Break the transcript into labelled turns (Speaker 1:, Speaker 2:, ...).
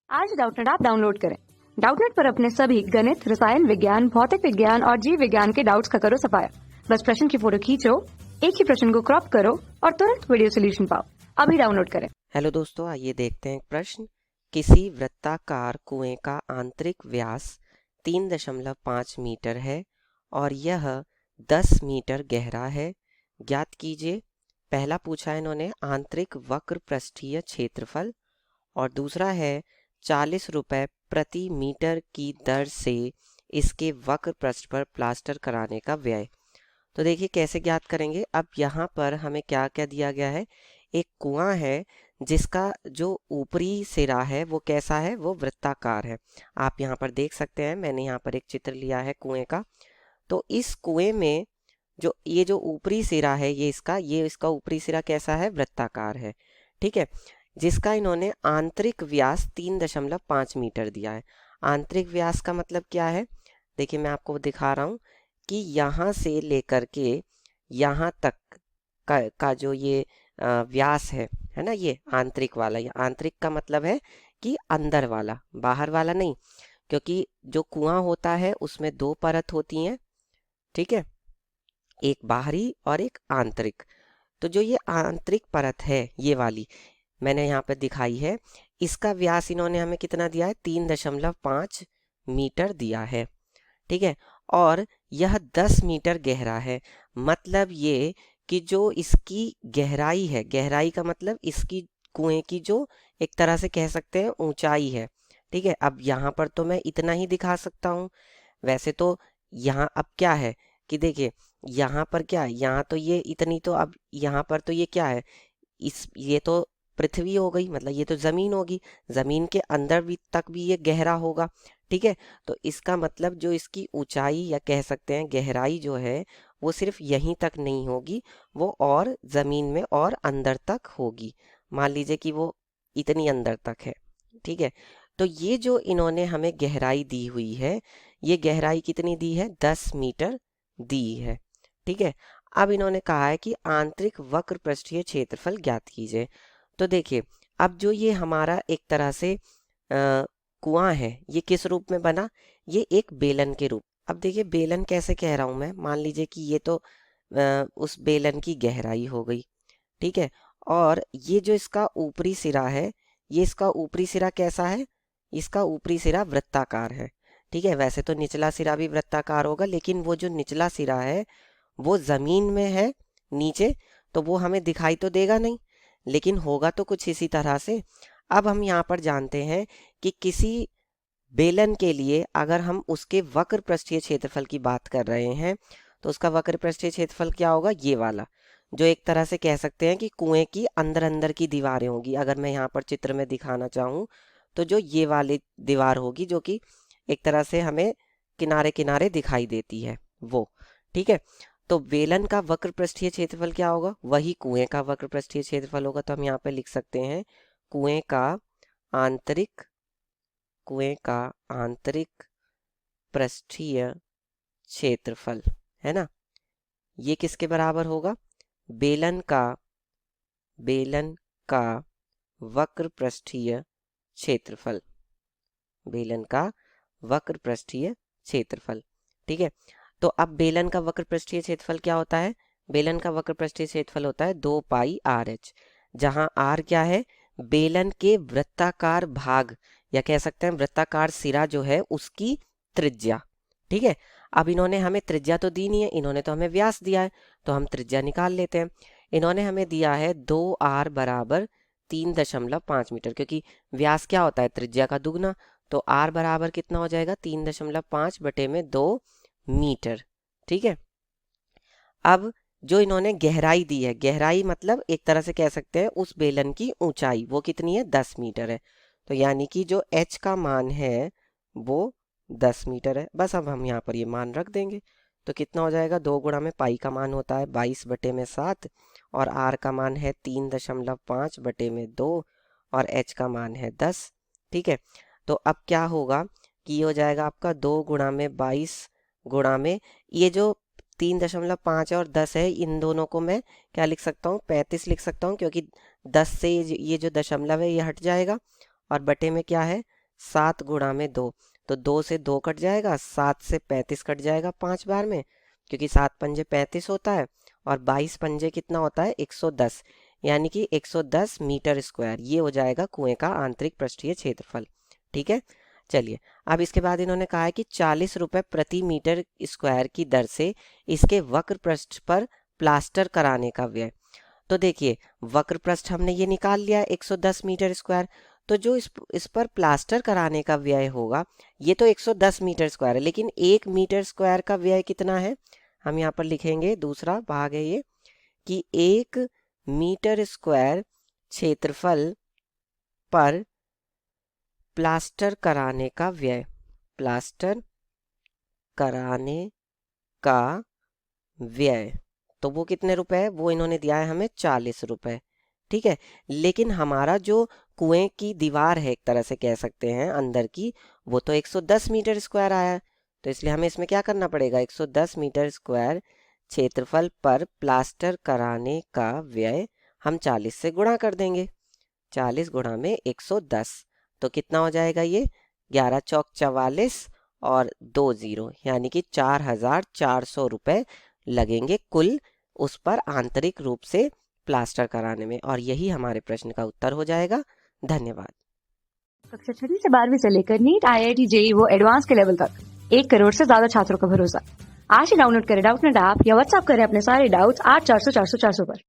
Speaker 1: आज Doubtnut app download करें। Doubtnut पर अपने सभी गणित, रसायन विज्ञान, भौतिक विज्ञान और जीव विज्ञान के डाउट्स का करो सफाया। बस प्रश्न की फोटो खींचो, एक ही प्रश्न को क्रॉप करो और तुरंत वीडियो सोल्यूशन पाओ। अभी डाउनलोड करें।
Speaker 2: हेलो दोस्तों, आइए देखते हैं एक प्रश्न। किसी वृत्ताकार कुएं का आंतरिक व्यास 3.5 मीटर है और यह 10 मीटर गहरा है। ज्ञात कीजिए। पहला पूछा है इन्होंने आंतरिक वक्र पृष्ठीय क्षेत्रफल और दूसरा है 40 रुपए प्रति मीटर की दर से इसके वक्र पृष्ठ पर प्लास्टर कराने का व्यय। तो देखिए कैसे ज्ञात करेंगे। अब यहाँ पर हमें क्या क्या दिया गया है। एक कुआं है जिसका जो ऊपरी सिरा है वो कैसा है, वो वृत्ताकार है। आप यहाँ पर देख सकते हैं, मैंने यहाँ पर एक चित्र लिया है कुएं का। तो इस कुएं में जो ऊपरी सिरा है ये इसका ऊपरी सिरा कैसा है, वृत्ताकार है। ठीक है, जिसका इन्होंने आंतरिक व्यास 3.5 मीटर दिया है। आंतरिक व्यास का मतलब क्या है, देखिए मैं आपको दिखा रहा हूँ कि यहाँ से लेकर के यहाँ तक का जो ये व्यास है ना, ये आंतरिक वाला। ये आंतरिक का मतलब है कि अंदर वाला, बाहर वाला नहीं, क्योंकि जो कुआं होता है उसमें दो परत होती हैं। ठीक है, एक बाहरी और एक आंतरिक। तो जो ये आंतरिक परत है ये वाली मैंने यहाँ पे दिखाई है, इसका व्यास इन्होंने हमें कितना दिया है, 3.5 मीटर दिया है। ठीक है, और यह 10 मीटर गहरा है। मतलब ये कि जो इसकी गहराई है, गहराई का मतलब इसकी कुएं की जो एक तरह से कह सकते हैं ऊंचाई है। ठीक है, अब यहाँ पर तो मैं इतना ही दिखा सकता हूँ। वैसे तो यहाँ अब क्या है कि देखिए यहाँ पर क्या है, यहाँ तो ये इतनी, तो अब यहाँ पर तो ये क्या है, ये तो पृथ्वी हो गई, मतलब ये तो जमीन होगी। जमीन के अंदर भी तक भी ये गहरा होगा। ठीक है, तो इसका मतलब जो इसकी ऊंचाई या कह सकते हैं गहराई जो है वो सिर्फ यहीं तक नहीं होगी, वो और जमीन में और अंदर तक होगी। मान लीजिए कि वो इतनी अंदर तक है। ठीक है, तो ये जो इन्होंने हमें गहराई दी हुई है, ये गहराई कितनी दी है, 10 मीटर दी है। ठीक है, अब इन्होंने कहा है कि आंतरिक वक्र पृष्ठीय क्षेत्रफल ज्ञात कीजिए। तो देखिए अब जो ये हमारा एक तरह से कुआं है, ये किस रूप में बना, ये एक बेलन के रूप। अब देखिए बेलन कैसे कह रहा हूं मैं, मान लीजिए कि ये तो उस बेलन की गहराई हो गई। ठीक है, और ये जो इसका ऊपरी सिरा है, ये इसका ऊपरी सिरा कैसा है, इसका ऊपरी सिरा वृत्ताकार है। ठीक है, वैसे तो निचला सिरा भी वृत्ताकार होगा, लेकिन वो जो निचला सिरा है वो जमीन में है नीचे, तो वो हमें दिखाई तो देगा नहीं, लेकिन होगा तो कुछ इसी तरह से। अब हम यहाँ पर जानते हैं कि किसी बेलन के लिए अगर हम उसके वक्र पृष्ठीय क्षेत्रफल की बात कर रहे हैं, तो उसका वक्र पृष्ठीय क्षेत्रफल क्या होगा, ये वाला, जो एक तरह से कह सकते हैं कि कुएं की अंदर अंदर की दीवारें होगी। अगर मैं यहाँ पर चित्र में दिखाना चाहूँ तो जो ये वाली दीवार होगी जो कि एक तरह से हमें किनारे किनारे दिखाई देती है वो। ठीक है, तो बेलन का वक्र पृष्ठीय क्षेत्रफल क्या होगा, वही कुएं का वक्र पृष्ठीय क्षेत्रफल होगा। तो हम यहाँ पे लिख सकते हैं कुएं का आंतरिक कुएं का आंतरिक पृष्ठीय क्षेत्रफल, है ना, ये किसके बराबर होगा, बेलन का वक्र पृष्ठीय क्षेत्रफल, बेलन का वक्र पृष्ठीय क्षेत्रफल। ठीक है, तो अब बेलन का वक्र पृष्ठीय क्षेत्रफल क्या होता है, बेलन का वक्र पृष्ठीय क्षेत्रफल होता है 2 पाई आर एच, जहां आर क्या है, बेलन के वृत्ताकार भाग या कह सकते हैं वृत्ताकार सिरा जो है उसकी त्रिज्या। ठीक है, अब इन्होंने हमें त्रिज्या तो दी नहीं है, इन्होंने तो हमें व्यास दिया है, तो हम त्रिज्या निकाल लेते हैं। इन्होंने हमें दिया है 2r बराबर 3.5 मीटर, क्योंकि व्यास क्या होता है, त्रिज्या का दुगना। तो r बराबर कितना हो जाएगा, 3.5 बटे में 2 मीटर। ठीक है, अब जो इन्होंने गहराई दी है, गहराई मतलब एक तरह से कह सकते हैं उस बेलन की ऊंचाई, वो कितनी है, 10 मीटर है। तो यानी कि जो h का मान है वो 10 मीटर है। बस अब हम यहाँ पर ये मान रख देंगे, तो कितना हो जाएगा, 2 गुणा में पाई का मान होता है 22 बटे में 7 और r का मान है 3.5 बटे में 2 और h का मान है 10। ठीक है, तो अब क्या होगा कि ये हो जाएगा आपका 2 गुणा में 22 गुणा में ये जो 3.5 और 10 है, इन दोनों को मैं क्या लिख सकता हूँ, 35 लिख सकता हूँ, क्योंकि 10 से ये जो दशमलव है ये हट जाएगा और बटे में क्या है 7 गुणा में 2, तो 2 से 2 कट जाएगा, 7 से 35 कट जाएगा 5 बार में, क्योंकि 7 पंजे 35 होता है और 22 पंजे कितना होता है 110, यानी कि 110 मीटर स्क्वायर। ये हो जाएगा कुएं का आंतरिक पृष्ठीय क्षेत्रफल। ठीक है, चलिए अब इसके बाद इन्होंने कहा है कि 40 रुपए प्रति मीटर स्क्वायर की दर से इसके वक्र पृष्ठ पर प्लास्टर कराने का व्यय। तो देखिए वक्र पृष्ठ हमने ये निकाल लिया 110 मीटर स्क्वायर, तो जो इस पर प्लास्टर कराने का व्यय होगा ये तो 110 मीटर स्क्वायर है, लेकिन 1 मीटर स्क्वायर का व्यय कितना है, हम यहाँ पर लिखेंगे, दूसरा भाग है ये, कि 1 मीटर स्क्वायर क्षेत्रफल पर प्लास्टर कराने का व्यय, प्लास्टर कराने का व्यय, तो वो कितने रुपए है, वो इन्होंने दिया है हमें 40 रुपए। ठीक है, लेकिन हमारा जो कुएं की दीवार है एक तरह से कह सकते हैं अंदर की, वो तो 110 मीटर स्क्वायर आया है, तो इसलिए हमें इसमें क्या करना पड़ेगा, 110 मीटर स्क्वायर क्षेत्रफल पर प्लास्टर कराने का व्यय हम 40 से गुणा कर देंगे, 40 गुणा में 110, तो कितना हो जाएगा ये 11 चौक 44 और 2 जीरो, यानी कि 4,400 रुपए लगेंगे कुल उस पर आंतरिक रूप से प्लास्टर कराने में। और यही हमारे प्रश्न का उत्तर हो जाएगा। धन्यवाद।
Speaker 1: कक्षा 6 से 12वीं से लेकर नीट, IIT, JEE वो एडवांस के लेवल तक 1 करोड़ से ज्यादा छात्रों का भरोसा। आज ही डाउनलोड करें डाउटनेट ऐप या व्हाट्सएप करें अपने सारे डाउट्स 8400 400 400 पर।